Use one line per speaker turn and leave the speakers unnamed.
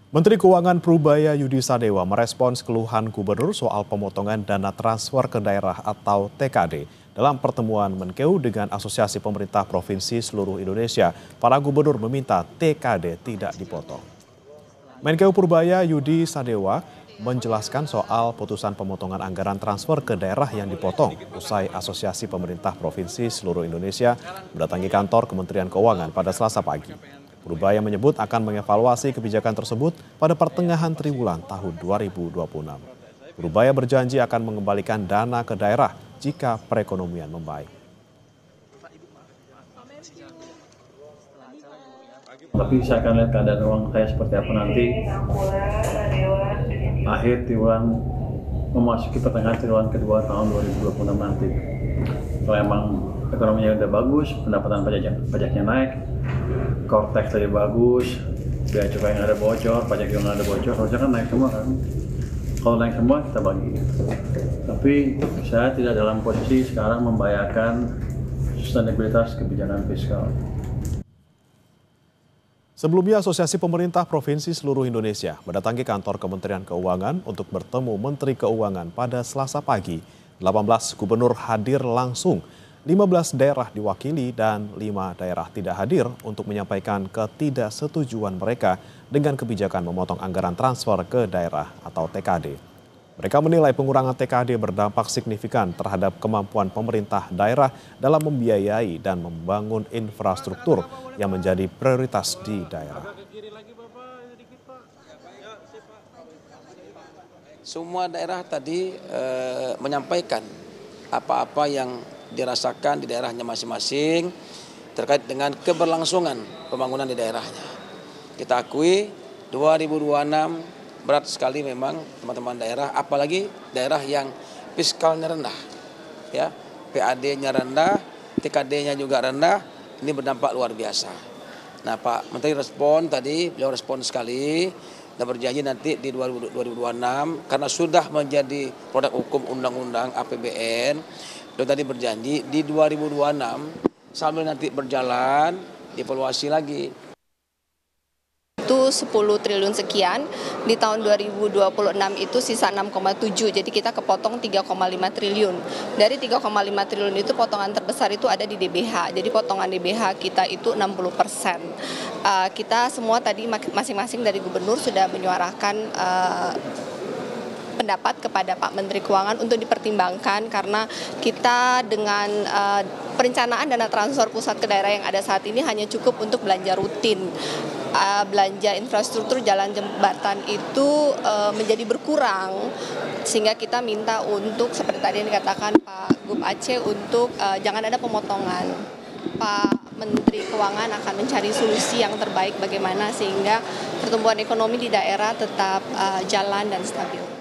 Menteri Keuangan Prubaya Yudi Sadewa merespons keluhan gubernur soal pemotongan dana transfer ke daerah atau TKD. Dalam pertemuan Menkeu dengan Asosiasi Pemerintah Provinsi seluruh Indonesia, para gubernur meminta TKD tidak dipotong. Menkeu Prubaya Yudi Sadewa menjelaskan soal putusan pemotongan anggaran transfer ke daerah yang dipotong usai Asosiasi Pemerintah Provinsi seluruh Indonesia mendatangi kantor Kementerian Keuangan pada Selasa pagi. Prubaya menyebut akan mengevaluasi kebijakan tersebut pada pertengahan triwulan tahun 2026. Prubaya berjanji akan mengembalikan dana ke daerah jika perekonomian membaik.
Tapi saya akan lihat keadaan uang saya seperti apa nanti. Akhir triwulan memasuki pertengahan triwulan kedua tahun 2026 nanti. Kalau emang ekonominya udah bagus, pendapatan pajaknya naik, core tax lebih bagus, biaya cukai yang ada bocor, pajak yang ada bocor, harusnya kan naik semua kan. Kalau naik semua kita bagi. Tapi saya tidak dalam posisi sekarang membayangkan sustainabilitas kebijakan fiskal.
Sebelumnya, Asosiasi Pemerintah Provinsi seluruh Indonesia mendatangi kantor Kementerian Keuangan untuk bertemu Menteri Keuangan pada Selasa pagi. 18 gubernur hadir langsung, 15 daerah diwakili dan 5 daerah tidak hadir untuk menyampaikan ketidaksetujuan mereka dengan kebijakan memotong anggaran transfer ke daerah atau TKD. Mereka menilai pengurangan TKD berdampak signifikan terhadap kemampuan pemerintah daerah dalam membiayai dan membangun infrastruktur yang menjadi prioritas di daerah.
Semua daerah tadi menyampaikan apa-apa yang dirasakan di daerahnya masing-masing terkait dengan keberlangsungan pembangunan di daerahnya. Kita akui 2026 berat sekali memang teman-teman daerah, apalagi daerah yang fiskalnya rendah, ya, PAD-nya rendah, TKD-nya juga rendah, ini berdampak luar biasa. Nah, Pak Menteri respon tadi, beliau respon sekali dan berjanji nanti di 2026 karena sudah menjadi produk hukum undang-undang APBN, beliau tadi berjanji di 2026 sambil nanti berjalan evaluasi lagi.
Itu 10 triliun sekian, di tahun 2026 itu sisa 6,7, jadi kita kepotong 3,5 triliun. Dari 3,5 triliun itu potongan terbesar itu ada di DBH, jadi potongan DBH kita itu 60%. Kita semua tadi masing-masing dari gubernur sudah menyuarakan pendapat kepada Pak Menteri Keuangan untuk dipertimbangkan karena kita dengan perencanaan dana transfer pusat ke daerah yang ada saat ini hanya cukup untuk belanja rutin. Belanja infrastruktur jalan jembatan itu menjadi berkurang sehingga kita minta untuk seperti tadi yang dikatakan Pak Gub Aceh untuk jangan ada pemotongan. Pak Menteri Keuangan akan mencari solusi yang terbaik bagaimana sehingga pertumbuhan ekonomi di daerah tetap jalan dan stabil.